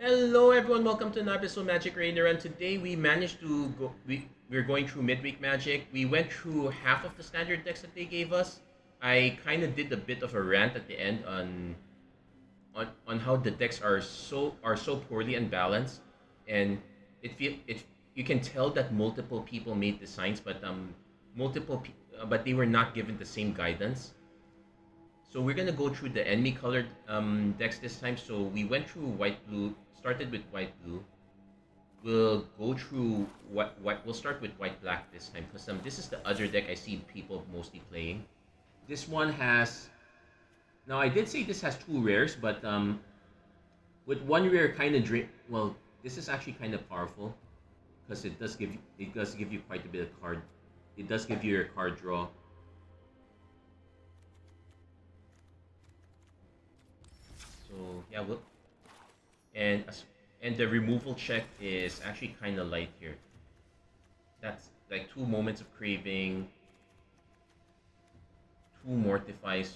Hello everyone, welcome to another episode of Magic Arena Run. Today we managed to go we're going through Midweek Magic. We went through half of the standard decks that they gave us. I kind of did a bit of a rant at the end on how the decks are so poorly unbalanced, and it you can tell that multiple people made designs, but but they were not given the same guidance. So we're gonna go through the enemy colored decks this time. So we went through white blue, started with white blue. We'll go through what we'll start with white black this time because this is the other deck I see people mostly playing. This one has now I did say this has two rares, but with one rare kind of well, this is actually kind of powerful because it does give you quite a bit of card. It does give you your card draw. So yeah, and and the removal check is actually kind of light here. That's like two moments of craving, two mortifies,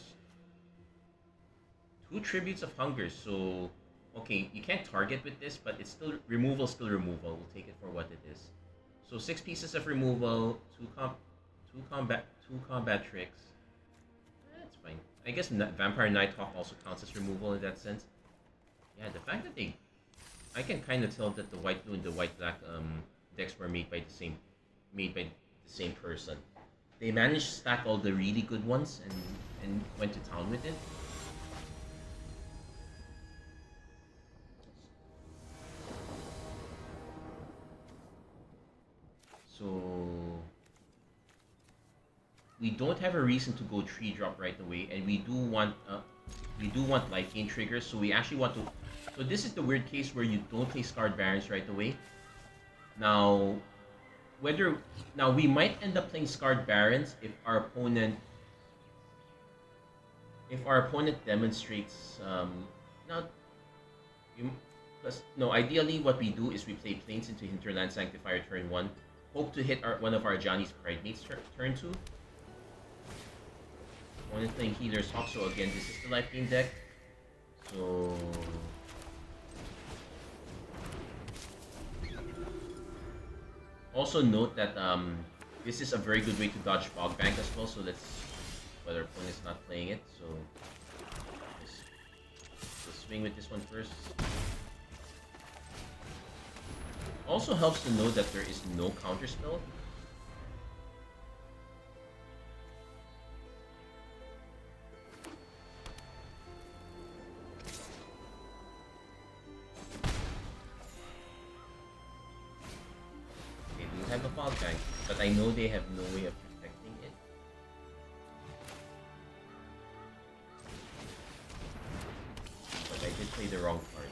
two tributes of hunger. So okay, you can't target with this, but it's still removal, still removal. We'll take it for what it is. So six pieces of removal, two combat tricks. That's fine. I guess Vampire Nighthawk also counts as removal in that sense. Yeah, the fact that I can kind of tell that the white blue and the white black decks were made by the same person. They managed to stack all the really good ones and went to town with it. So we don't have a reason to go 3 drop right away, and we do want life gain triggers. So we actually want to. So this is the weird case where you don't play Scarred Barons right away. Now, whether now we might end up playing Scarred Barons if our opponent demonstrates not you, plus no, ideally what we do is we play Plains into Hinterland Sanctifier turn 1, hope to hit one of our Johnny's Pridemates turn 2. Opponent playing Healer's Hawk, so again this is the life gain deck. So also note that this is a very good way to dodge Fog Bank as well, so let's but our opponent's not playing it, so let's swing with this one first. Also helps to know that there is no counter spell. They do have a Fog Bank, but I know they have no way of protecting it. But I did play the wrong card.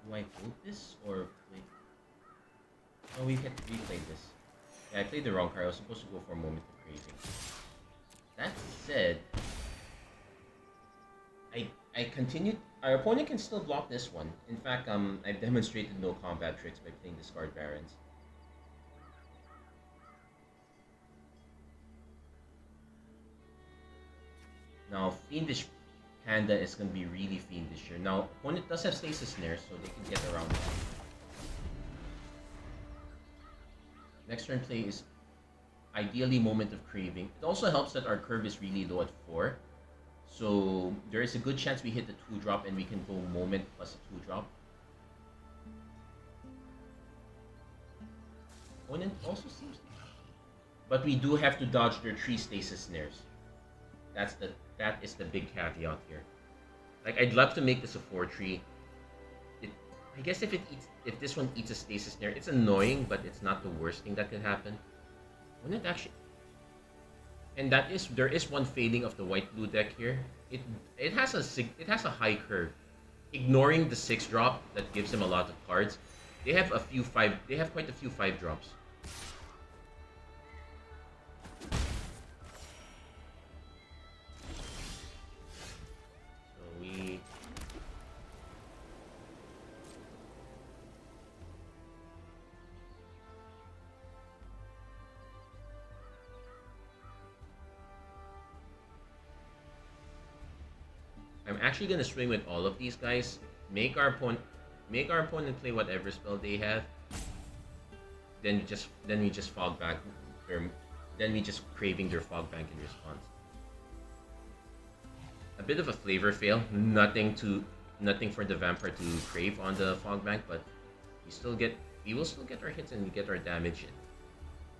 Do I vote this or play? Oh, we can replay this. Yeah, I played the wrong card. I was supposed to go for a moment of craving. That said, I continued. Our opponent can still block this one. In fact, I've demonstrated no combat tricks by playing Discard Barons. Now, Fiendish Panda is going to be really fiendish here. Now, opponent does have Stasis Snare, so they can get around that. Next turn play is ideally Moment of Craving. It also helps that our curve is really low at 4. So there is a good chance we hit the 2-drop and we can go Moment plus a 2-drop. Opponent also seems to... But we do have to dodge their 3 Stasis Snares. That is the big caveat here. Like, I'd love to make this a 4-3. I guess if this one eats a Stasis Snare, it's annoying, but it's not the worst thing that could happen. Wouldn't it actually? And there is one fading of the white blue deck here. It has a high curve. Ignoring the 6-drop that gives them a lot of cards, they have quite a few 5-drops. I'm actually gonna swing with all of these guys. Make our opponent play whatever spell they have. Then we just fog back their then we just craving their fog bank in response. A bit of a flavor fail. Nothing for the vampire to crave on the fog bank, but we will still get our hits and we get our damage in.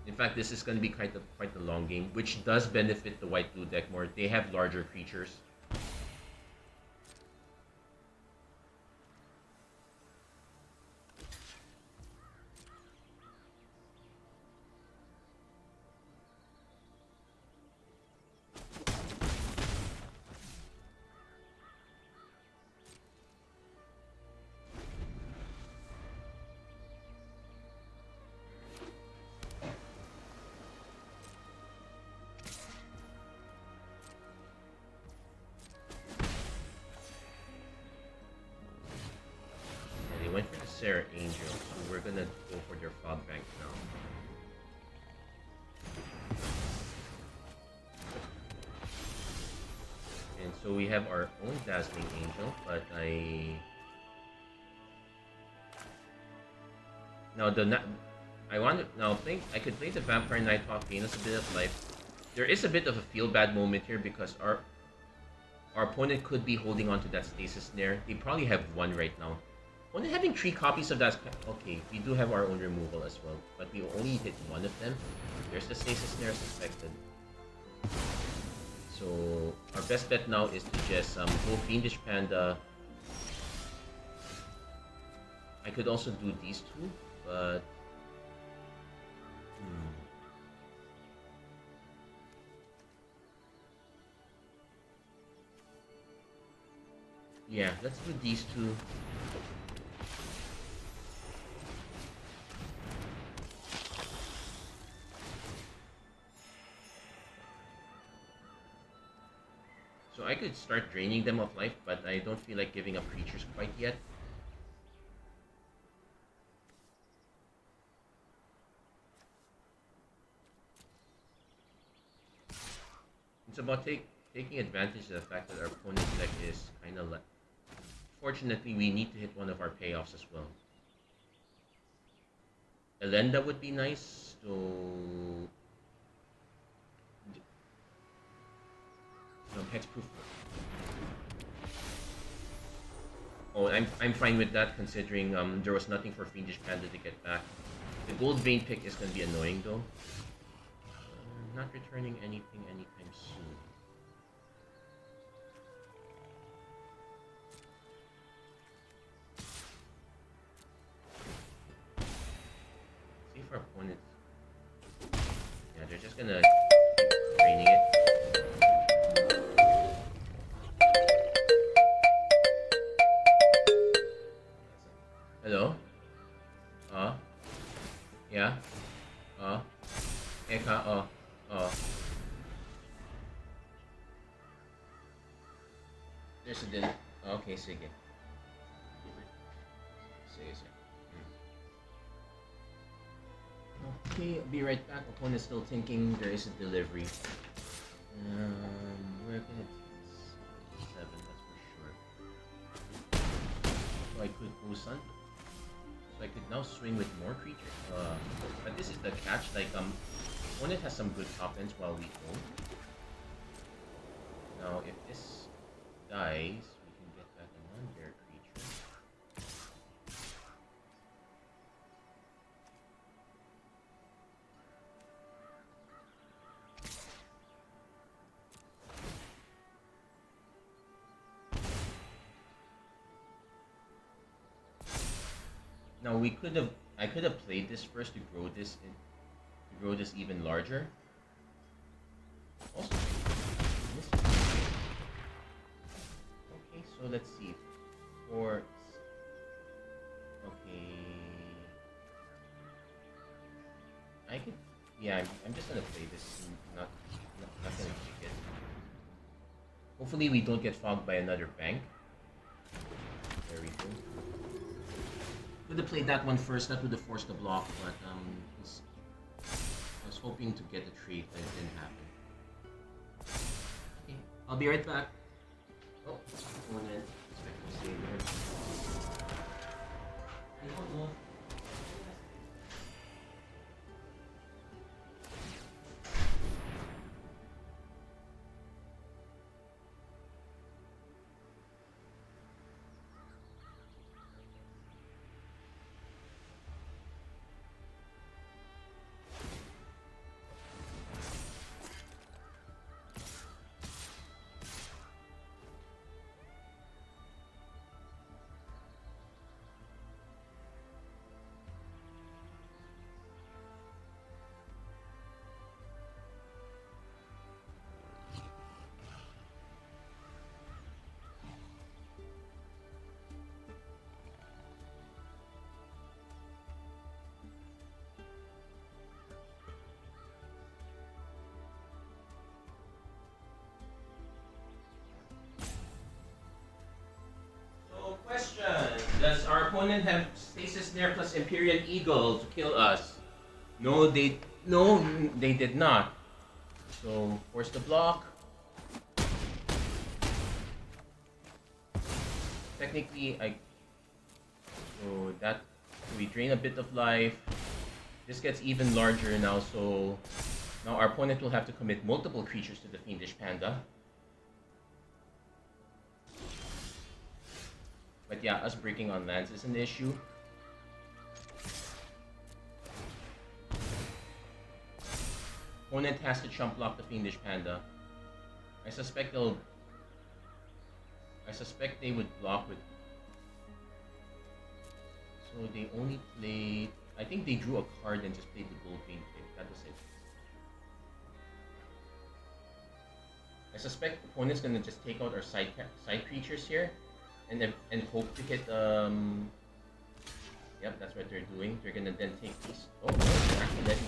In fact, this is going to be quite a long game, which does benefit the white-blue deck more. They have larger creatures. Went for the Sarah Angel, so we're gonna go for their fog bank now. And so we have our own Dazzling Angel, but I could play the Vampire Nighthawk, gain us a bit of life. There is a bit of a feel bad moment here because our opponent could be holding on to that Stasis Snare. They probably have one right now. Only having 3 copies of that. Okay, we do have our own removal as well, but we only hit one of them. There's the Stasis Snare suspected. So our best bet now is to just go Fiendish Panda. I could also do these two, but yeah, let's do these two. So I could start draining them of life, but I don't feel like giving up creatures quite yet. It's about taking advantage of the fact that our opponent's deck is kind of Fortunately, we need to hit one of our payoffs as well. Elenda would be nice, so no, hexproof. Oh, I'm fine with that considering there was nothing for Fiendish Panda to get back. The gold vein pick is gonna be annoying though. Not returning anything anytime soon. See if our opponents. Yeah, they're just gonna keep draining it. Hello? Yeah? Eka, There's a din. Okay, sige. Sige. Okay, I'll be right back. Opponent's still thinking there is a delivery. We're gonna take 7, that's for sure. So I could go Sun. So I could now swing with more creatures. But this is the catch, like opponent has some good top ends while we don't. Now if this dies, we can get back a non-bear creature. Now I could have played this first to grow this even larger. Also, okay, so let's see. Okay, I could. Yeah, I'm just gonna play this. Not gonna pick it. Hopefully, we don't get fogged by another bank. There we go. Would have played that one first. That would have forced the block, but I was hoping to get a trade, but it didn't happen. Okay, I'll be right back. Oh. opponent have Stasis Snare plus Imperial Eagle to kill us. No, they did not. So force the block. Technically, so that we drain a bit of life. This gets even larger now, so now our opponent will have to commit multiple creatures to the Fiendish Panda. But yeah, us breaking on lands is an issue. Opponent has to chump block the Fiendish Panda. I suspect they would block with. So they only played. I think they drew a card and just played the gold vein pick. That was it. I suspect opponent's gonna just take out our side creatures here, and hope to hit. Yep, that's what they're doing. They're gonna then take these. Oh no, they're actually letting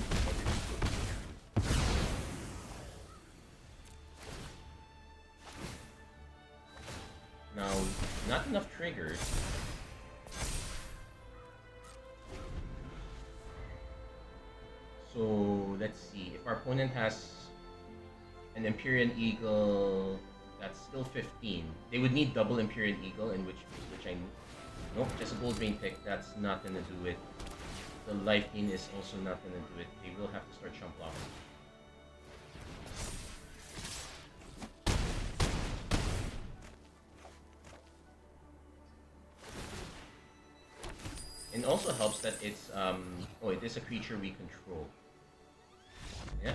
now, not enough triggers. So let's see. If our opponent has an Empyrean Eagle, that's still 15. They would need double Empyrean Eagle, in which I nope, just a gold vein pick. That's not gonna do it. The life gain is also not gonna do it. They will have to start chump blocking. It also helps that it's oh, it is a creature we control. Yeah,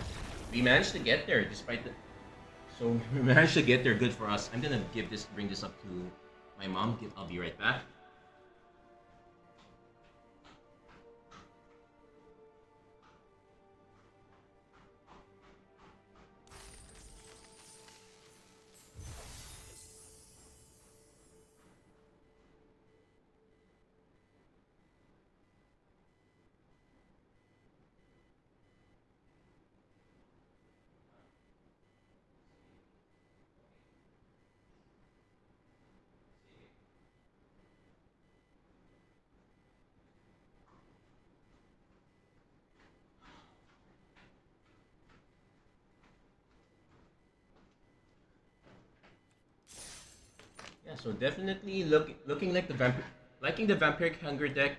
we managed to get there despite the. So we managed to get there. Good for us. I'm gonna bring this up to my mom. I'll be right back. Yeah, so definitely looking like liking the Vampiric Hunger deck.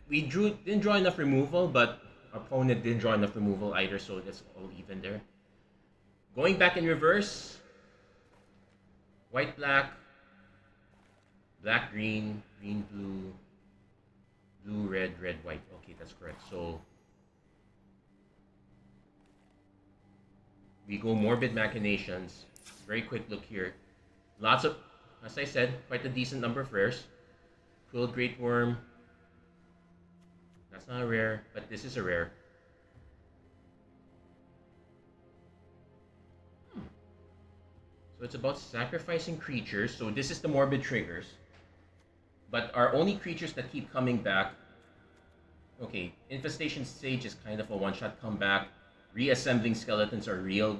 We didn't draw enough removal, but our opponent didn't draw enough removal either, so that's all even there. Going back in reverse, white black, black green, green blue, blue red, red white. Okay, that's correct. So we go Morbid Machinations. Very quick look here. Lots of, as I said, quite a decent number of rares. Quilled Great Worm. That's not a rare, but this is a rare. So it's about sacrificing creatures. So this is the Morbid triggers. But our only creatures that keep coming back. Okay, Infestation Sage is kind of a one-shot comeback. Reassembling Skeletons are real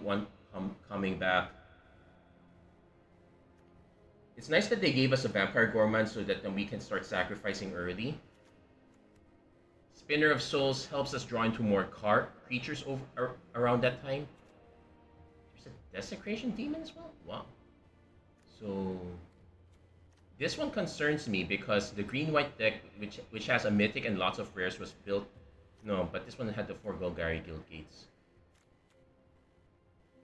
coming back. It's nice that they gave us a Vampire Gourmand so that then we can start sacrificing early. Spinner of Souls helps us draw into more creatures around that time. There's a Desecration Demon as well? Wow. So this one concerns me because the green-white deck, which has a Mythic and lots of rares, was built. No, but this one had the 4 Golgari Guild Gates.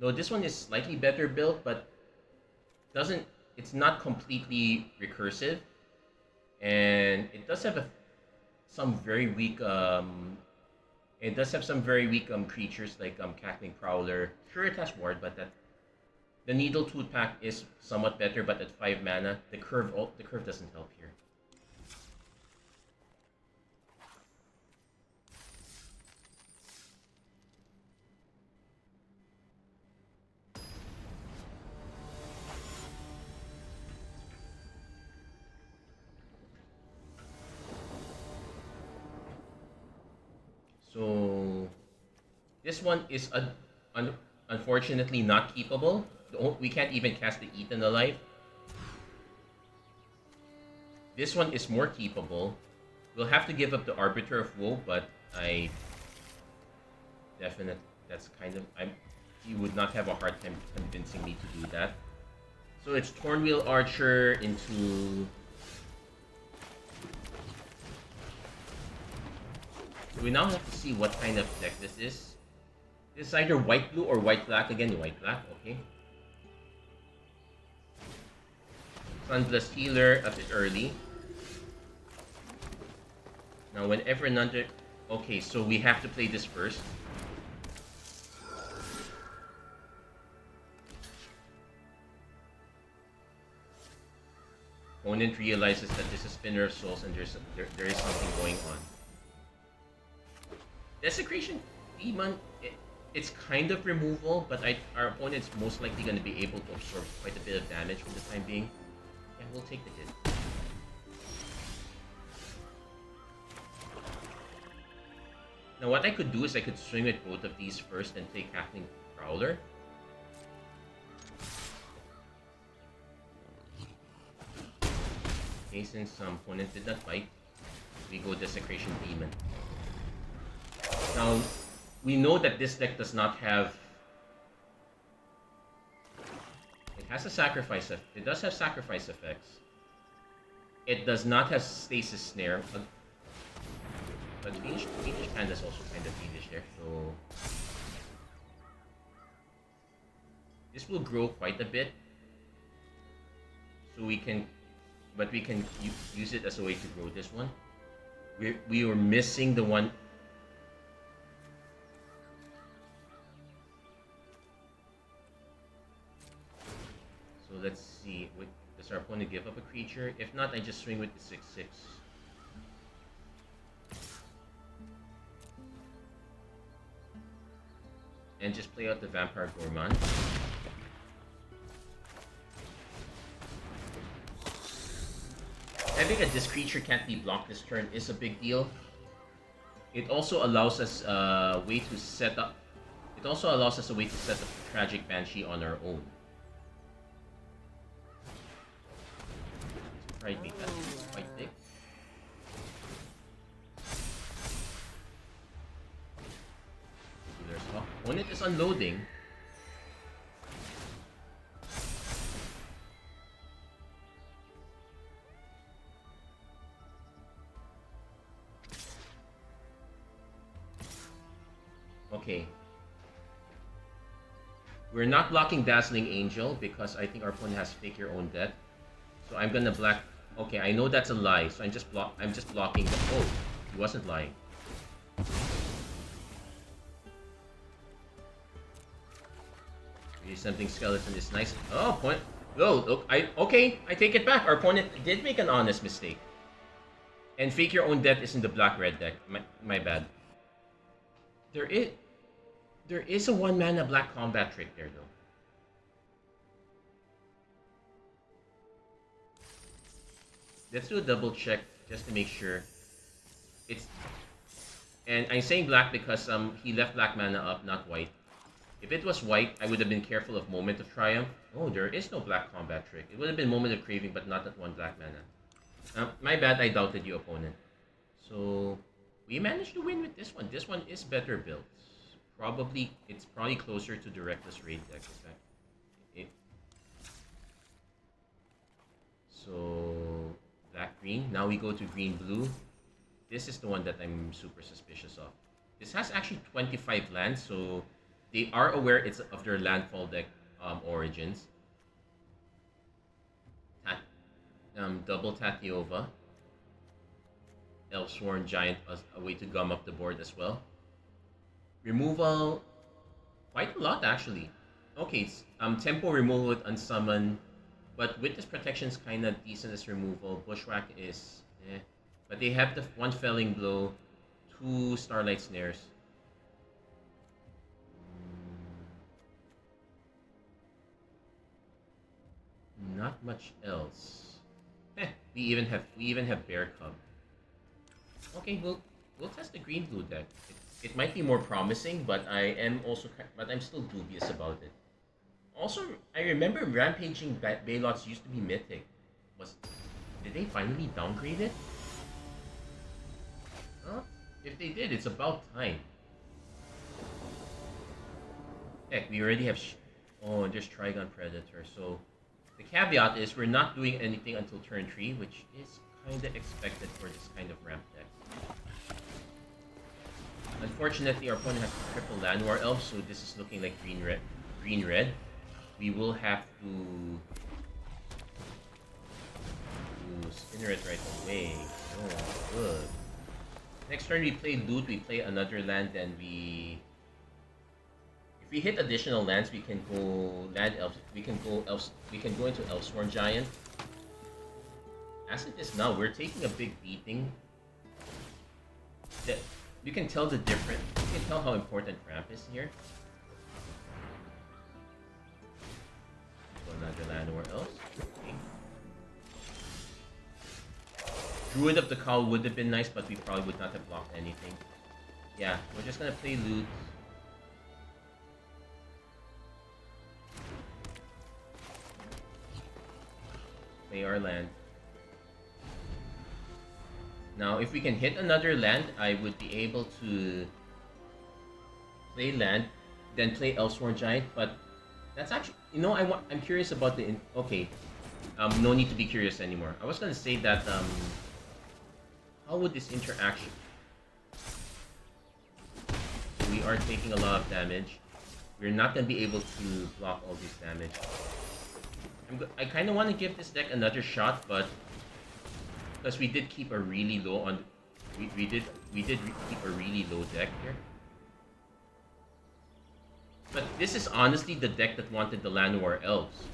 No, this one is slightly better built, but it's not completely recursive, and it does have some very weak creatures like Cackling Prowler. Sure, it has Ward, but the Needle Tooth Pack is somewhat better, but at 5 mana, the curve doesn't help here. So this one is unfortunately not keepable. We can't even cast the Eaten Alive. This one is more keepable. We'll have to give up the Arbiter of Woe, but I definitely that's kind of you would not have a hard time convincing me to do that. So it's Thornwheel Archer into. So we now have to see what kind of deck this is. This is either white-blue or white-black. Again, white-black, okay. Sunblast Healer a bit early. Now whenever another... Okay, so we have to play this first. Opponent realizes that this is Spinner of Souls and there is something going on. Desecration Demon, it's kind of removal, but our opponent's most likely going to be able to absorb quite a bit of damage for the time being. Yeah, we'll take the hit. Now what I could do is I could swing with both of these first and take Cackling Prowler. Okay, since some opponent did not fight, we go Desecration Demon. Now, we know that this deck does not have... It has a sacrifice... It does have sacrifice effects. It does not have Stasis Snare. But Fiendish Hand is also kind of Fiendish there, so... This will grow quite a bit. So we can... But we can use it as a way to grow this one. We were missing the one... So let's see, does our opponent give up a creature? If not, I just swing with the 6/6. And just play out the Vampire Gourmand. Having this creature can't be blocked this turn is a big deal. It also allows us a way to set up... It also allows us a way to set up Tragic Banshee on our own. Pride Mate, that's quite big. Opponent is unloading. Okay. We're not blocking Dazzling Angel because I think our opponent has Fake Your Own Death. So I'm gonna black. Okay, I know that's a lie, so I'm just blocking the. Oh, he wasn't lying. Something Skeleton is nice. Oh, point. Oh, look. Okay. I take it back. Our opponent did make an honest mistake. And Fake Your Own Death is in the black-red deck. My bad. There is a 1-mana black combat trick there, though. Let's do a double check just to make sure. And I'm saying black because he left black mana up, not white. If it was white, I would have been careful of Moment of Triumph. Oh, there is no black combat trick. It would have been Moment of Craving, but not that one black mana. My bad, I doubted you, opponent. So, we managed to win with this one. This one is better built. It's probably closer to the Reckless Raid deck. So, black-green. Now we go to green-blue. This is the one that I'm super suspicious of. This has actually 25 lands, so... They are aware it's of their landfall deck origins. Double Tatiova. Elfsworn Giant as a way to gum up the board as well. Removal, quite a lot actually. Okay, tempo removal with Unsummon, but Witness Protection is kind of decent as removal. Bushwhack is but they have the 1 Felling Blow, 2 Starlight Snares. Not much else. We even have Bear Cub. Okay, we'll test the green blue deck. It might be more promising, but I'm still dubious about it. Also, I remember Rampaging Baylots used to be mythic. Did they finally downgrade it? Huh? If they did, it's about time. Heck, we already have... oh, there's Trigon Predator. So, the caveat is we're not doing anything until turn 3, which is kind of expected for this kind of ramp deck. Unfortunately, our opponent has triple Llanowar Elves, so this is looking like green-red. Green-red. We will have to spinner it right away. Oh, good. Next turn we play loot, we play another land, and we... if we hit additional lands, we can go land elves. We can go elves. We can go into Elsworn Giant. As it is now, we're taking a big beating. You can tell the difference. You can tell how important ramp is here. So another Llanowar Elves. Okay. Druid of the Cowl would have been nice, but we probably would not have blocked anything. Yeah, we're just gonna play loot. Play our land. Now, if we can hit another land, I would be able to play land, then play Elsworn Giant. But that's actually, you know, I'm curious about the. Okay, no need to be curious anymore. I was gonna say that how would this interaction? We are taking a lot of damage. We're not gonna be able to block all this damage. I kind of want to give this deck another shot, but because we did keep a really low on, we did keep a really low deck here. But this is honestly the deck that wanted the Llanowar Elves,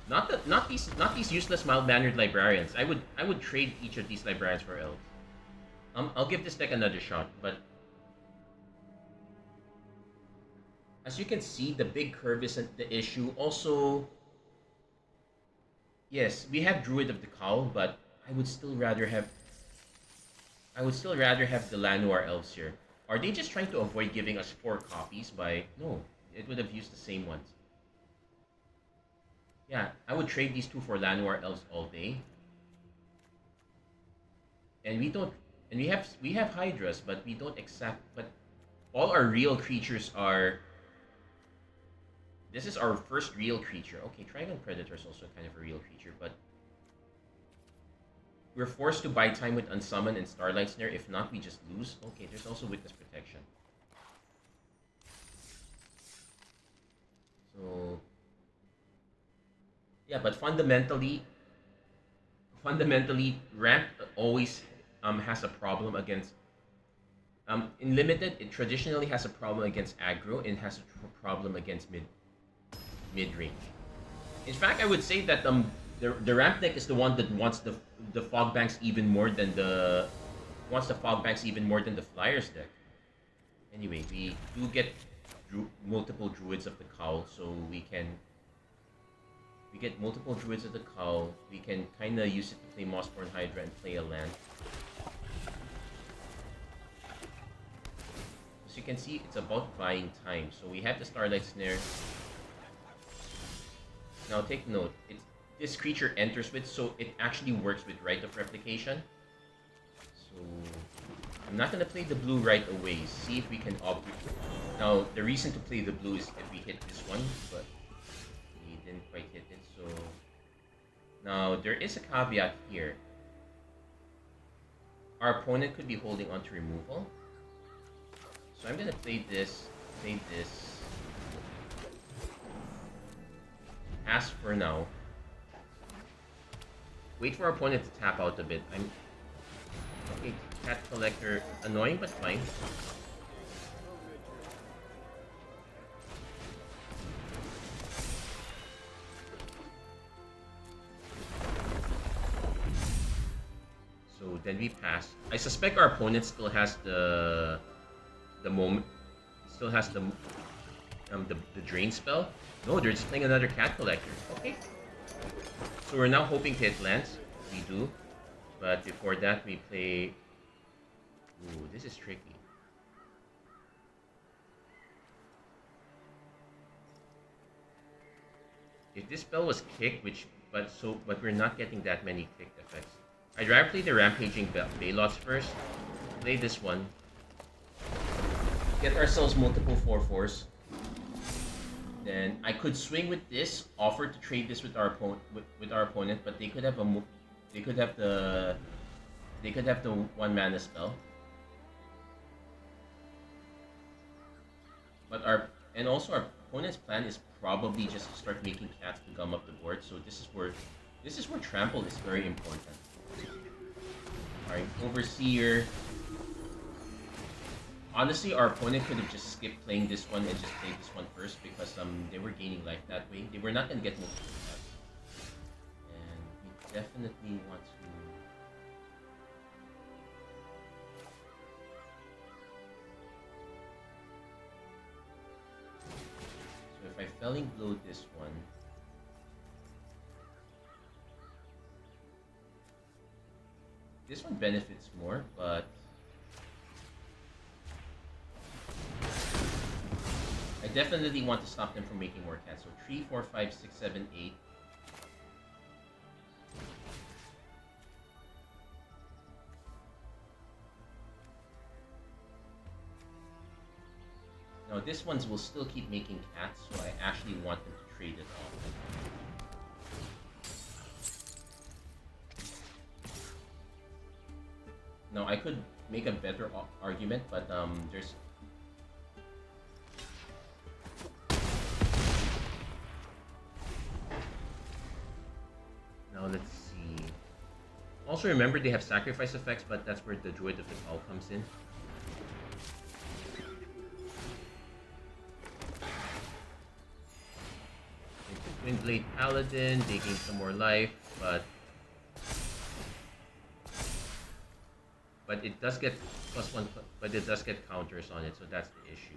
not these useless mild-mannered librarians. I would trade each of these librarians for elves. I'll give this deck another shot, but as you can see, the big curve isn't the issue. Also, yes, we have Druid of the Cowl, but I would still rather have the Llanowar Elves here. Are they just trying to avoid giving us 4 copies by... no, it would have used the same ones. Yeah, I would trade these 2 for Llanowar Elves all day. And we have Hydras, but we don't accept, but all our real creatures are... this is our first real creature. Okay, Trigon Predator is also kind of a real creature, but we're forced to buy time with Unsummon and Starlight Snare. If not, we just lose. Okay, there's also Witness Protection. So, yeah, but fundamentally, ramp always has a problem against... in limited, it traditionally has a problem against aggro, and has a problem against mid-range. In fact, I would say that the ramp deck is the one that wants the fog banks even more than the Flyers deck. Anyway, we do get multiple Druids of the Cowl, so we get multiple Druids of the Cowl. We can kind of use it to play Mossborn Hydra and play a land. As you can see, it's about buying time. So we have the Starlight Snare. Now take note, this creature enters with, so it actually works with Rite of Replication. So I'm not gonna play the blue right away. See if we can now the reason to play the blue is if we hit this one, but we didn't quite hit it. So now there is a caveat here. Our opponent could be holding on to removal. So I'm gonna play this. Pass for now. Wait for our opponent to tap out a bit. Okay, Cat Collector, annoying but fine. So then we pass. I suspect our opponent still has the drain spell. No, they're just playing another Cat Collector. Okay. So we're now hoping to hit lands. We do. But before that, we play... ooh, this is tricky. If this spell was kicked, but we're not getting that many kicked effects. I'd rather play the Rampaging Bailots first. Play this one. Get ourselves multiple 4/4s. Then I could swing with this, offer to trade this with our opponent, but they could have the 1 mana spell. But our opponent's plan is probably just to start making cats to gum up the board. So this is where trample is very important. Alright, Overseer. Honestly, our opponent could have just skipped playing this one and just played this one first because they were gaining life that way. They were not gonna get multiple cats. And we definitely want to. So if I Felling Blow this one. This one benefits more, but I definitely want to stop them from making more cats. So 3, 4, 5, 6, 7, 8. Now this ones will still keep making cats, so I actually want them to trade it off. Now I could make a better argument, but there's. Now let's see. Also remember they have sacrifice effects, but that's where the Druid of the Call comes in. Windblade Paladin, they gain some more life, but it does get +1, but it does get counters on it, so that's the issue.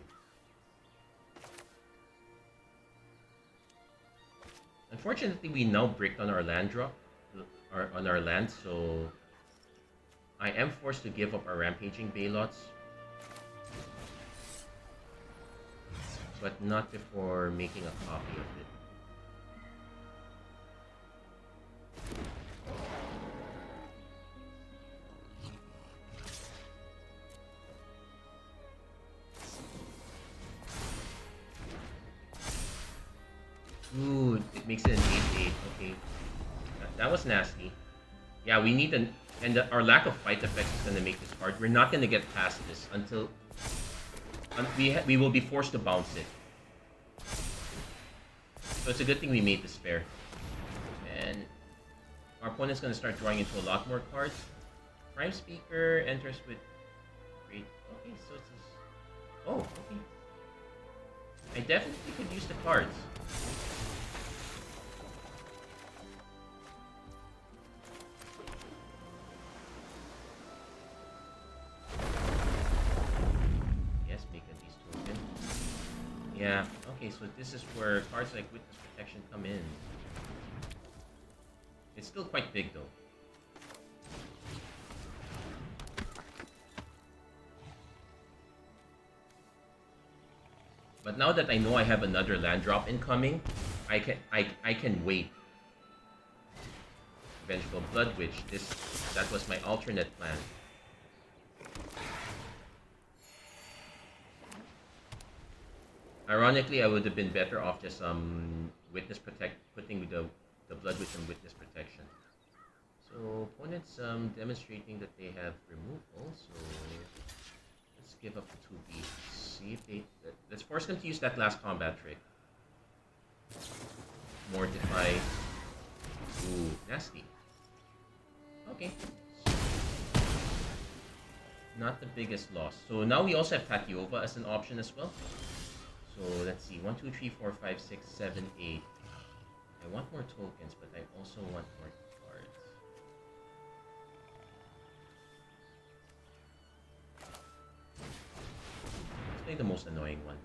Unfortunately, we now bricked on our land drop, on our land, so I am forced to give up our Rampaging Bailots, but not before making a copy of it. Ooh, it makes it an 8/8. Okay, that was nasty. Yeah, we need our lack of fight effects is gonna make this hard. We're not gonna get past this until we will be forced to bounce it. So it's a good thing we made the spare. And our opponent's gonna start drawing into a lot more cards. Prime Speaker enters with great. Okay, so it's oh, okay. I definitely could use the cards. Yeah, okay, so this is where cards like Witness Protection come in. It's still quite big though. But now that I know I have another land drop incoming, I can wait. Vengeful Blood Witch, that was my alternate plan. Ironically, I would have been better off just putting the Blood Witch on Witness Protection. So opponents demonstrating that they have removal. So let's give up the 2 beasts. See if they let's force them to use that last combat trick. Mortify. Ooh, nasty. Okay. Not the biggest loss. So now we also have Tatyova as an option as well. So let's see, 1, 2, 3, 4, 5, 6, 7, 8. I want more tokens, but I also want more cards. Let's play the most annoying one.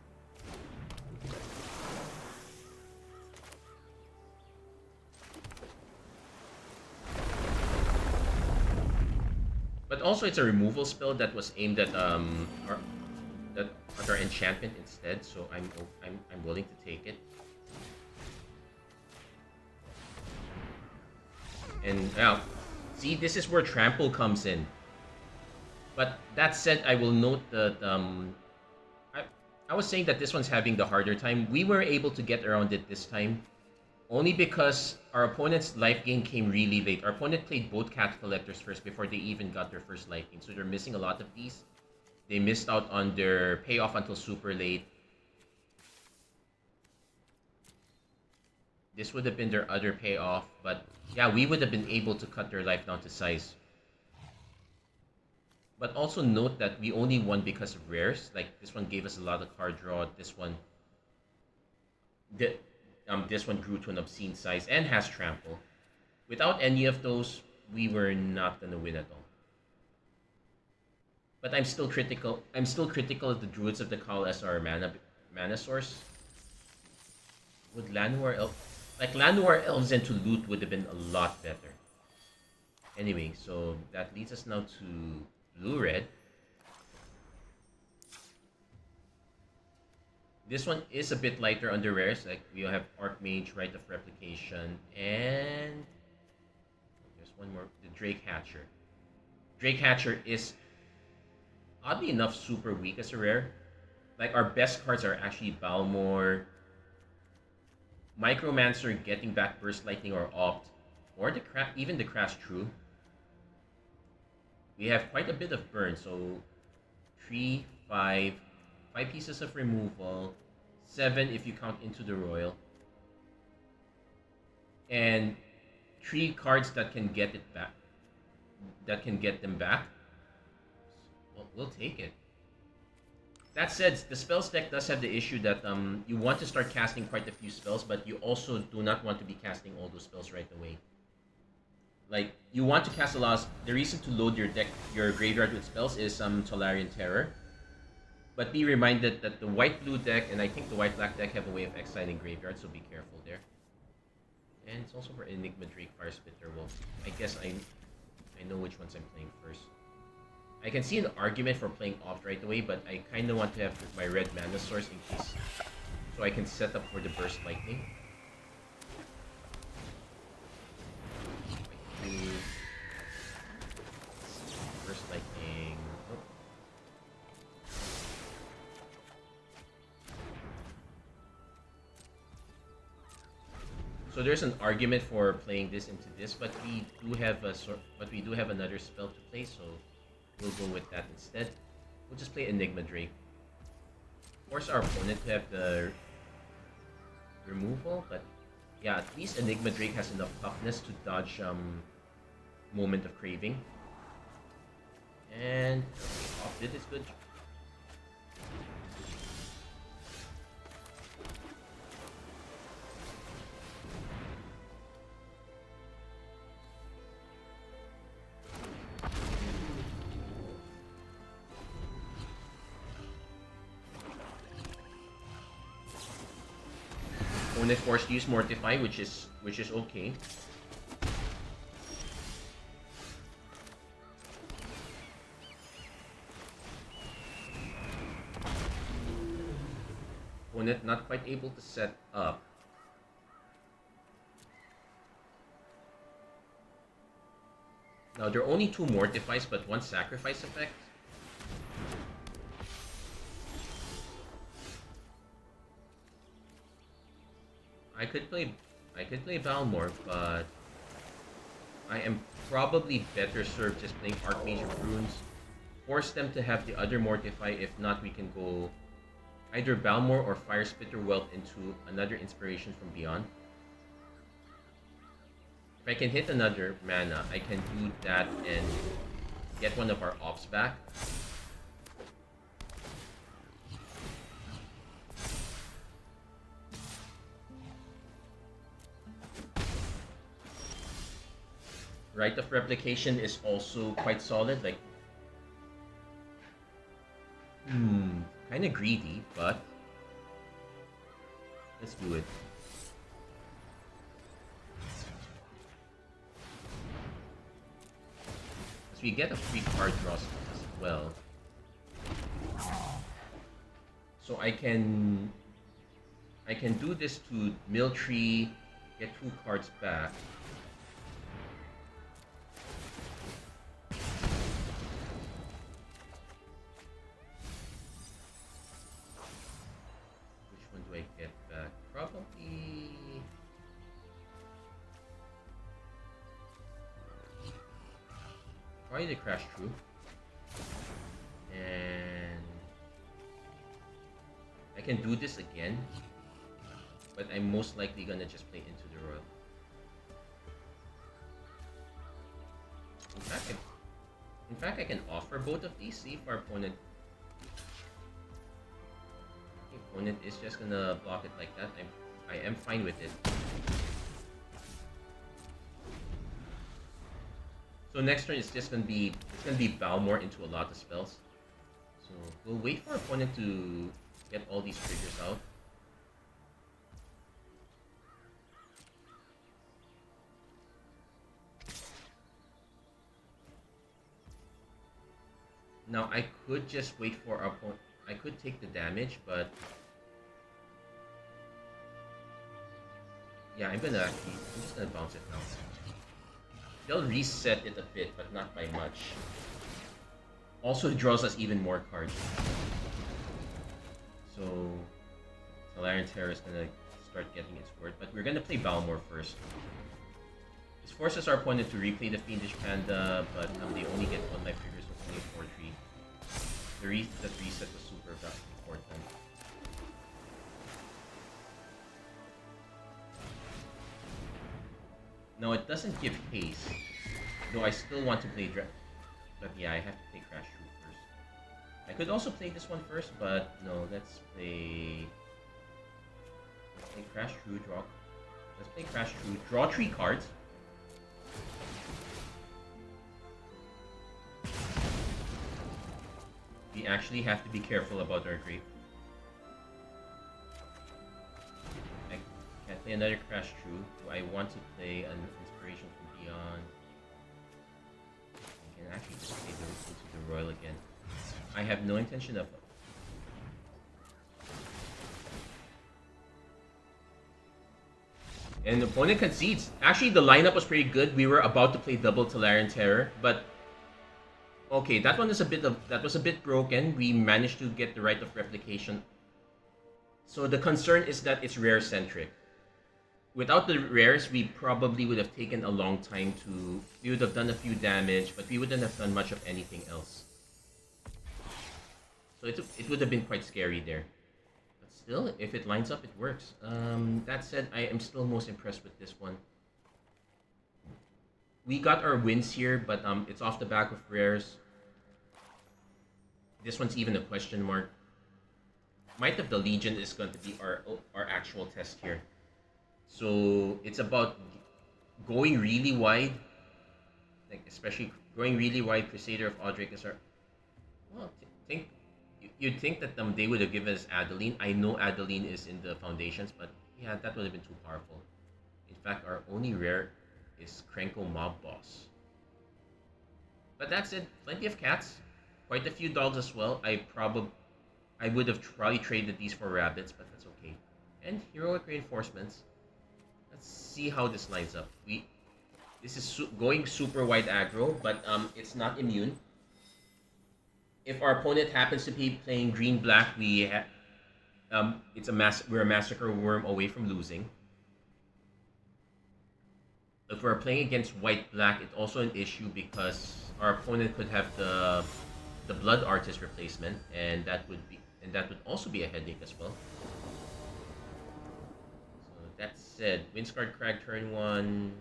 But also it's a removal spell that was aimed at our enchantment instead, so I'm willing to take it. And now, See, this is where trample comes in. But that said, I will note that I, I was saying that this one's having the harder time. We were able to get around it this time only because our opponent's life gain came really late. Our opponent played both cat collectors first before they even got their first life gain, so they're missing a lot of these. They missed out on their payoff until super late. This would have been their other payoff, but yeah, we would have been able to cut their life down to size. But also note that we only won because of rares. Like, this one gave us a lot of card draw. This one grew to an obscene size and has trample. Without any of those, we were not gonna win at all. But I'm still critical. I'm still critical of the Druids of the Cowl as our mana source. Would Llanowar Elves into loot would have been a lot better. Anyway, so that leads us now to blue-red. This one is a bit lighter on the rares. Like, we have Archmage, Rite of Replication, and there's one more, the Drake Hatcher. Drake Hatcher is, oddly enough, super weak as a rare. Like, our best cards are actually Balmor, Micromancer getting back Burst Lightning or Opt, or even the Crash True. We have quite a bit of burn, so 3, 5 pieces of removal, 7 if you count into the Royal, and 3 cards that can get it back. That can get them back. We'll take it. That said, the spells deck does have the issue that you want to start casting quite a few spells, but you also do not want to be casting all those spells right away. Like, you want to cast a lot. The reason to load your graveyard with spells is Tolarian Terror. But be reminded that the white-blue deck, and I think the white-black deck, have a way of exiling graveyard, so be careful there. And it's also for Enigma Drake, Fire Spitter. Well, I guess I know which ones I'm playing first. I can see an argument for playing Opt right away, but I kind of want to have my red mana source in case, so I can set up for the Burst Lightning. Burst Lightning. Oh. So there's an argument for playing this into this, but we do have another spell to play, so we'll go with that instead. We'll just play Enigma Drake. Force our opponent to have the removal, but yeah, at least Enigma Drake has enough toughness to dodge Moment of Craving. And Off did its good. Opponent forced to use Mortify, which is okay. Opponent not quite able to set up. Now there are only 2 Mortifies, but 1 Sacrifice effect. I could play Balmor, but I am probably better served just playing Archmage or Runes. Force them to have the other Mortify. If not, we can go either Balmor or Fire Spitter Wealth into another Inspiration from Beyond. If I can hit another mana, I can do that and get one of our Ops back. Rite of Replication is also quite solid, like, kind of greedy, but let's do it. So we get a free card draw as well. So I can do this to mill tree, get 2 cards back. Probably the Crash True. And I can do this again, but I'm most likely gonna just play into the Royal. In fact, I can offer both of these, see if our opponent is just gonna block it like that. I am fine with it. So next turn it's just gonna be bow more into a lot of spells. So we'll wait for our opponent to get all these triggers out. Now I could just wait for our opponent. I could take the damage, but yeah, I'm just gonna bounce it now. They'll reset it a bit, but not by much. Also, it draws us even more cards. So, Tolarian Terror is gonna start getting its worth, but we're gonna play Balmor first. This forces our opponent to replay the Fiendish Panda, but they only get 1 life triggers, so only 4-3. The reset was super important. No, it doesn't give haste, though I still want to play but yeah, I have to play Crash True first. I could also play this one first, but no, let's play Crash True, let's play Crash True, draw 3 cards. We actually have to be careful about our grave. Can't play another Crash True. Do I want to play an Inspiration from Beyond? I can actually just play into the Royal again. I have no intention of... And the opponent concedes. Actually, the lineup was pretty good. We were about to play double Tolarian Terror, but... Okay, that was a bit broken. We managed to get the Right of Replication. So the concern is that it's rare-centric. Without the rares, we probably would have taken a long time to... We would have done a few damage, but we wouldn't have done much of anything else. So it would have been quite scary there. But still, if it lines up, it works. That said, I am still most impressed with this one. We got our wins here, but it's off the back of rares. This one's even a question mark. Might of the Legion is going to be our actual test here. So it's about going really wide, like especially going really wide. Crusader of Audric is our. Well, you'd think that they would have given us Adeline. I know Adeline is in the foundations, but yeah, that would have been too powerful. In fact, our only rare is Krenko Mob Boss. But that's it. Plenty of cats, quite a few dogs as well. I would have probably traded these for rabbits, but that's okay. And Heroic Reinforcements. Let's see how this lines up. This is going super wide aggro, but it's not immune. If our opponent happens to be playing green-black, we're a Massacre Worm away from losing. If we're playing against white-black, it's also an issue because our opponent could have the Blood Artist replacement, and that would also be a headache as well. So that said, Windscarred Crag turn 1,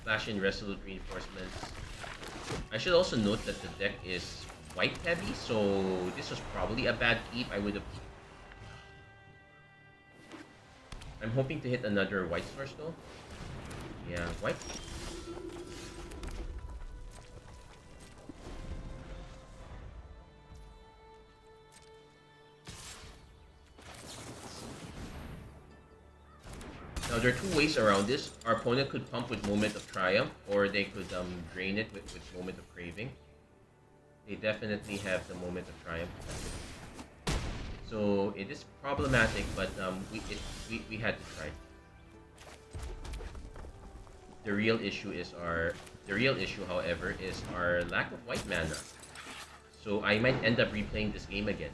flash in Resolute Reinforcements. I should also note that the deck is white heavy, so this was probably a bad keep. I'm hoping to hit another white source though. Yeah, white. Now there are 2 ways around this. Our opponent could pump with Moment of Triumph, or they could drain it with Moment of Craving. They definitely have the Moment of Triumph. So it is problematic, but we had to try. The real issue, however, is our lack of white mana. So I might end up replaying this game again.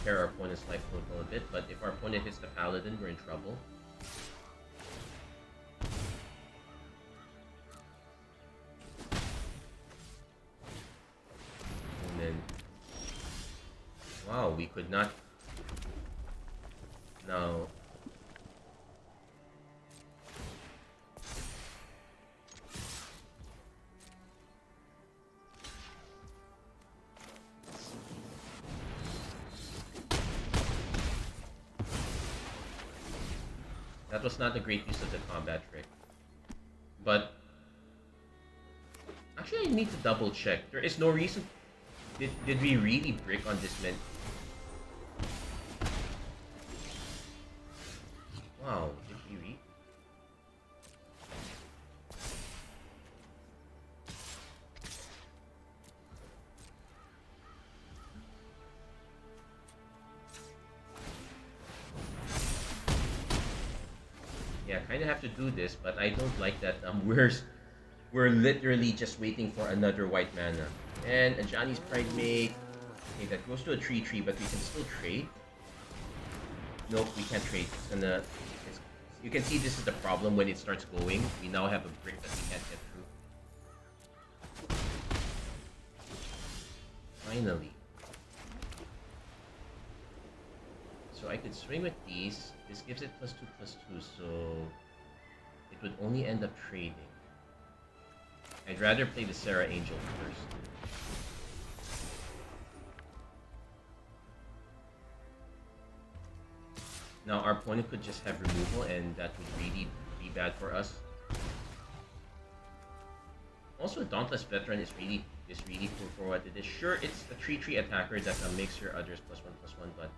impair our opponent's life total a bit, but if our opponent hits the paladin, we're in trouble. And then, wow, we could not. Now, that was not a great use of the combat trick. But actually, I need to double check. There is no reason. Did we really brick on this man? Wow, did we read? Yeah, kind of have to do this, but I don't like that. We're literally just waiting for another white mana, and a Johnny's Pride Mate. Okay, that goes to a 3/3, but we can still trade. Nope, we can't trade. You can see this is the problem when it starts going. We now have a brick that we can't get through. Finally. So I could swing with these. This gives it +2/+2, so it would only end up trading. I'd rather play the Sarah Angel first. Now our opponent could just have removal, and that would really be bad for us. Also, Dauntless Veteran is really cool for what it is. Sure, it's a 3/3 attacker that makes your others +1/+1, but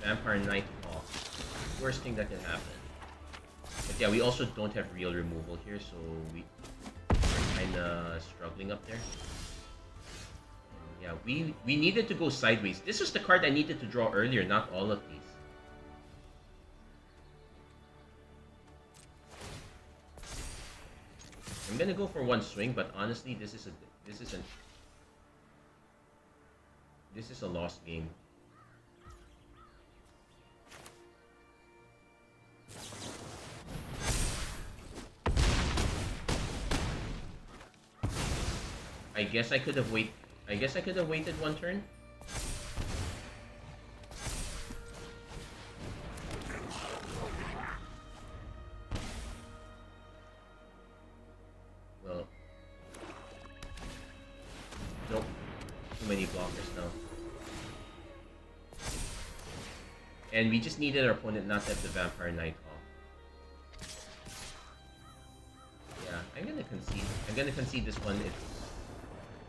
Vampire Nighthawk, worst thing that can happen. But yeah, we also don't have real removal here, so we're kinda struggling up there. Yeah, we needed to go sideways. This was the card I needed to draw earlier, not all of these. I'm gonna go for one swing, but honestly, this is a lost game. I guess I could have waited one turn. Well, nope. Too many blockers now. And we just needed our opponent not to have the Vampire Nighthawk. Yeah, I'm gonna concede this one.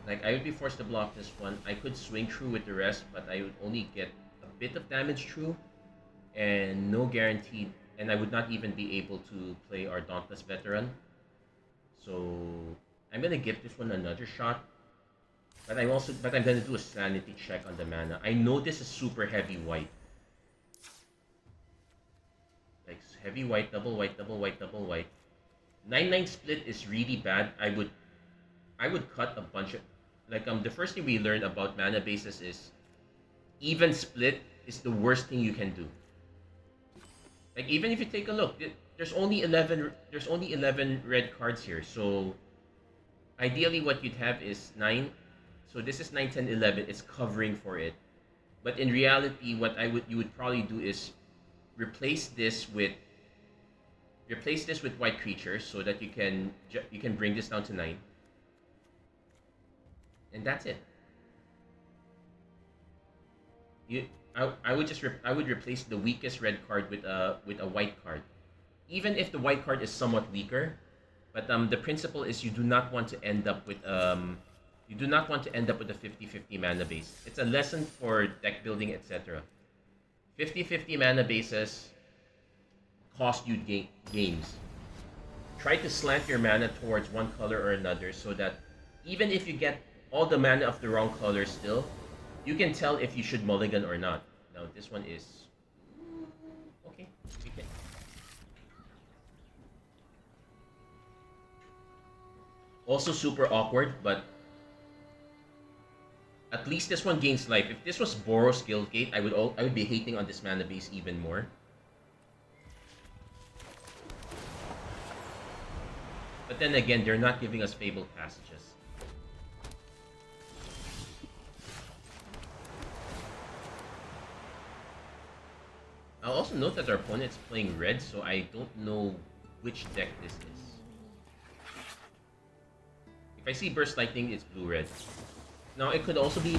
Like, I would be forced to block this one. I could swing through with the rest, but I would only get a bit of damage through, and no guaranteed. And I would not even be able to play our Dauntless Veteran. So I'm gonna give this one another shot. But I'm gonna do a sanity check on the mana. I know this is super heavy white. Like heavy white, double white, double white, double white. 9/9 split is really bad. I would cut a bunch of, like, the first thing we learned about mana bases is even split is the worst thing you can do. Like, even if you take a look, there's only 11 red cards here. So ideally what you'd have is 9. So this is 9, 10, 11. It's covering for it. But in reality, what you would probably do is replace this with white creatures so that you can bring this down to 9. And that's it. I would replace the weakest red card with a white card, even if the white card is somewhat weaker. But the principle is you do not want to end up with a 50/50 mana base. It's a lesson for deck building, etc. 50/50 mana bases cost you games. Try to slant your mana towards one color or another so that even if you get all the mana of the wrong color still, you can tell if you should mulligan or not. Now this one is okay. We can. Also super awkward, but At least this one gains life. If this was Boros Guildgate, I would be hating on this mana base even more. But then again, they're not giving us Fabled Passages. I'll also note that our opponent's playing red, so I don't know which deck this is. If I see Burst Lightning, it's blue-red. Now it could also be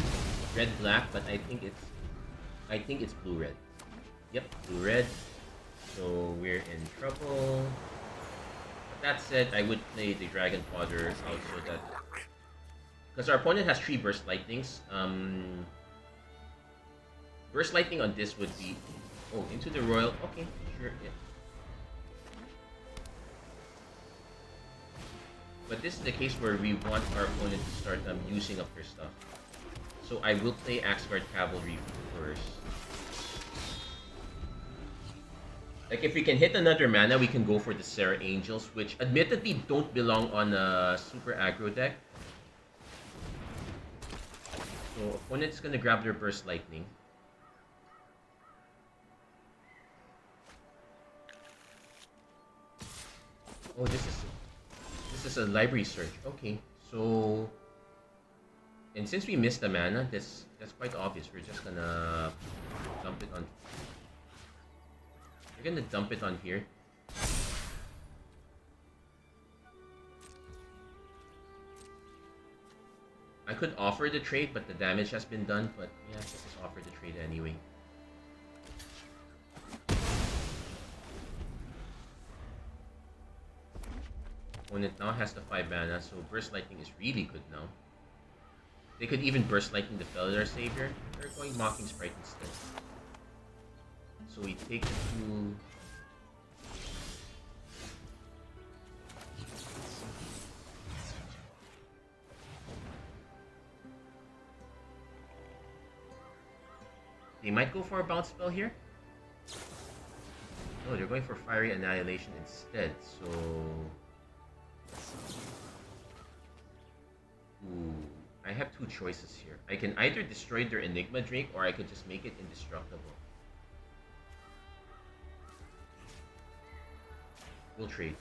red-black, but I think it's blue-red. Yep, blue-red. So we're in trouble. But that said, I would play the Dragon Fodder out so that, because our opponent has 3 Burst Lightnings. Burst Lightning on this would be, oh, into the Royal. Okay, sure. Yeah. But this is the case where we want our opponent to start using up their stuff. So I will play Axguard Cavalry first. Like, if we can hit another mana, we can go for the Serra Angels, which admittedly don't belong on a super aggro deck. So opponent's gonna grab their Burst Lightning. Oh, this is a library search. Okay, so, and since we missed the mana, that's quite obvious. We're just gonna dump it on. We're gonna dump it on here. I could offer the trade, but the damage has been done. But yeah, let's just offer the trade anyway. Opponent now has the 5 mana, so Burst Lightning is really good now. They could even Burst Lightning the Felidar Savior. They're going Mocking Sprite instead. So we take the 2. They might go for a bounce spell here. No, they're going for Fiery Annihilation instead, so... Ooh, I have 2 choices here. I can either destroy their Enigma Drake, or I could just make it indestructible. We'll trade.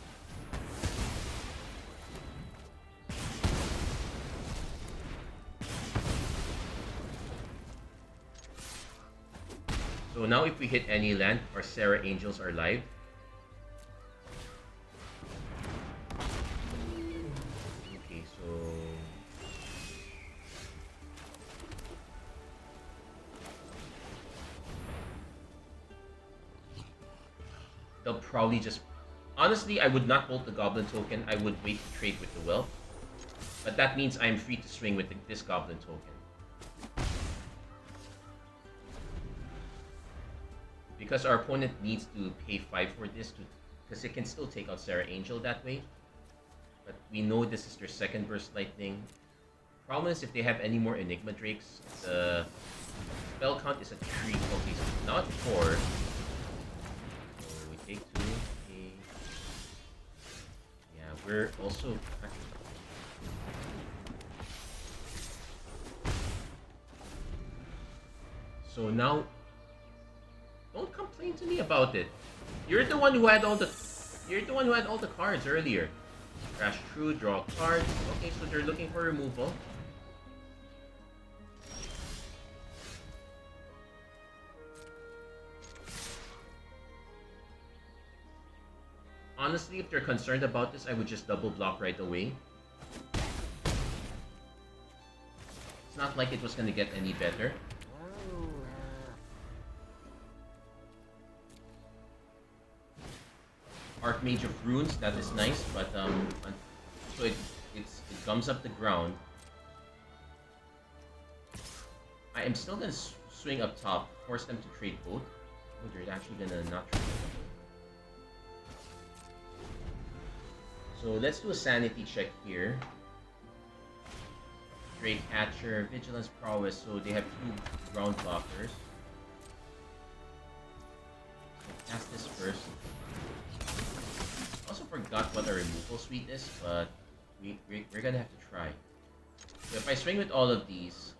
So now if we hit any land, our Serra Angels are live. Okay, so... they'll probably just... Honestly, I would not bolt the Goblin token. I would wait to trade with the Wealth. But that means I'm free to swing with this Goblin token. Because our opponent needs to pay 5 for this, because it can still take out Serra Angel that way. But we know this is their second Burst Lightning. Problem is, if they have any more Enigma Drakes, the spell count is at 3. Okay, so not 4. So we take 2. Okay. Yeah, we're also... So now... don't complain to me about it. You're the one who had all the cards earlier. Crash through, draw cards. Okay, so they're looking for removal. Honestly, if they're concerned about this, I would just double block right away. It's not like it was gonna get any better. Archmage of Runes, that is nice, but so it gums up the ground. I am still gonna swing up top, force them to trade both. Oh, they're actually gonna not trade both. So let's do a sanity check here. Trade Catcher, Vigilance, Prowess, so they have 2 ground blockers. So cast this first. Also forgot what our removal suite is, but we're gonna have to try. So if I swing with all of these,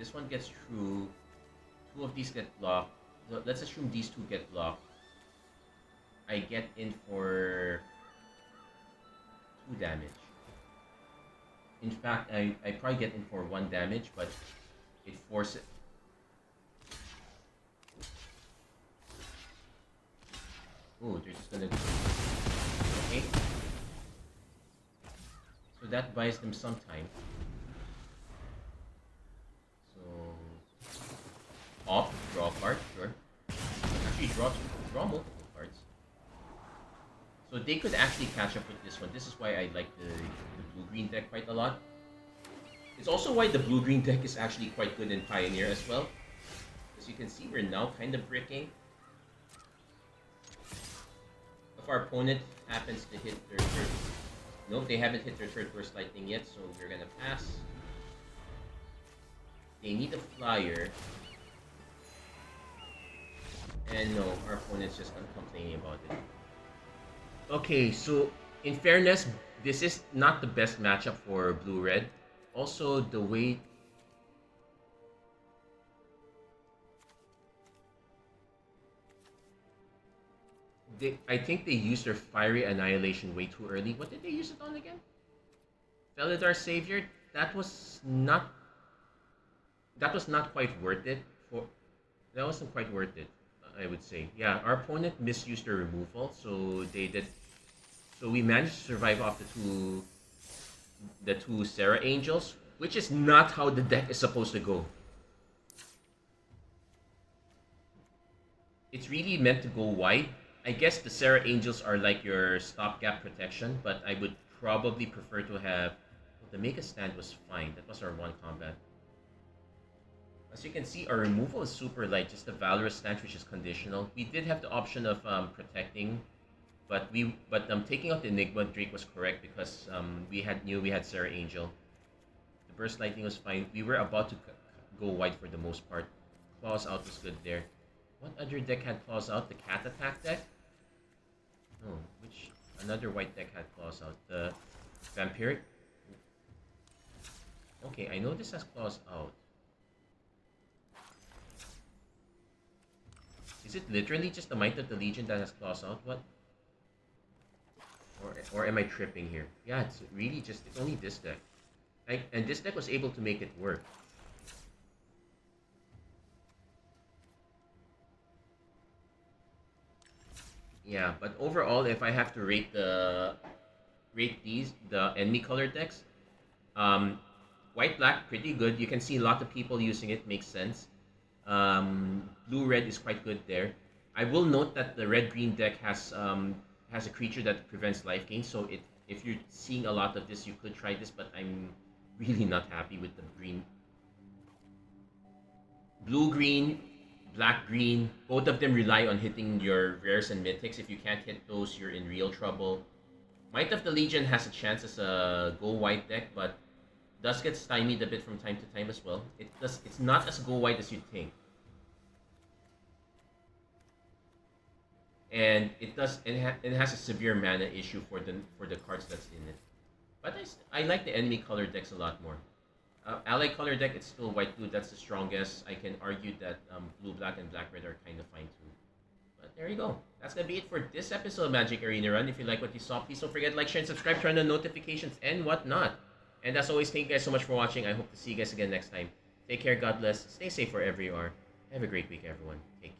this one gets through, two of these get blocked. So let's assume these two get blocked. I get in for 2 damage. In fact, I probably get in for 1 damage, but it forces... Oh, they're just gonna... Okay. So that buys them some time. So... Off, draw a card, sure. Actually, draw multiple cards. So they could actually catch up with this one. This is why I like the blue-green deck quite a lot. It's also why the blue-green deck is actually quite good in Pioneer as well. As you can see, we're now kind of bricking. If our opponent happens to hit their third... Nope, they haven't hit their third Burst Lightning yet, so we're gonna pass. They need a flyer. And no, our opponent's just complaining about it. Okay, so in fairness, this is not the best matchup for blue-red. Also, the way... I think they used their Fiery Annihilation way too early. What did they use it on again? Felidar Savior? That was not quite worth it. That wasn't quite worth it, I would say. Yeah, our opponent misused their removal, so they did... So we managed to survive off the two Serra Angels, which is not how the deck is supposed to go. It's really meant to go wide. I guess the Serra Angels are like your stopgap protection, but I would probably prefer to have... Well, the Mega Stand was fine. That was our one combat. As you can see, our removal is super light, just the Valorous Stance, which is conditional. We did have the option of protecting, but taking out the Enigma Drake was correct because we knew we had Serra Angel. The Burst Lightning was fine. We were about to go wide for the most part. Claws Out was good there. What other deck had Claws Out? The Cat Attack deck? No, which another white deck had Claws Out? The Vampiric? Okay, I know this has Claws Out. Is it literally just the Might of the Legion that has Claws Out? What? Or am I tripping here? Yeah, it's really just... It's only this deck. And this deck was able to make it work. Yeah, but overall, if I have to rate the enemy color decks, white black pretty good. You can see a lot of people using it. Makes sense. Blue red is quite good there. I will note that the red green deck has a creature that prevents life gain. So if you're seeing a lot of this, you could try this. But I'm really not happy with the green. Blue green. Black green, both of them rely on hitting your rares and mythics. If you can't hit those, you're in real trouble. Might of the Legion has a chance as a go white deck, but does get stymied a bit from time to time as well. It's not as go white as you'd think, and it has a severe mana issue for the cards that's in it. But I like the enemy color decks a lot more. Ally color deck, it's still white blue. That's the strongest. I can argue that blue black and black red are kind of fine too. But there you go. That's gonna be it for this episode of Magic Arena Run. If you like what you saw, please don't forget to like, share, and subscribe, turn on notifications and whatnot. And as always, thank you guys so much for watching. I hope to see you guys again next time. Take care, God bless, stay safe wherever you are. Have a great week, everyone. Take care.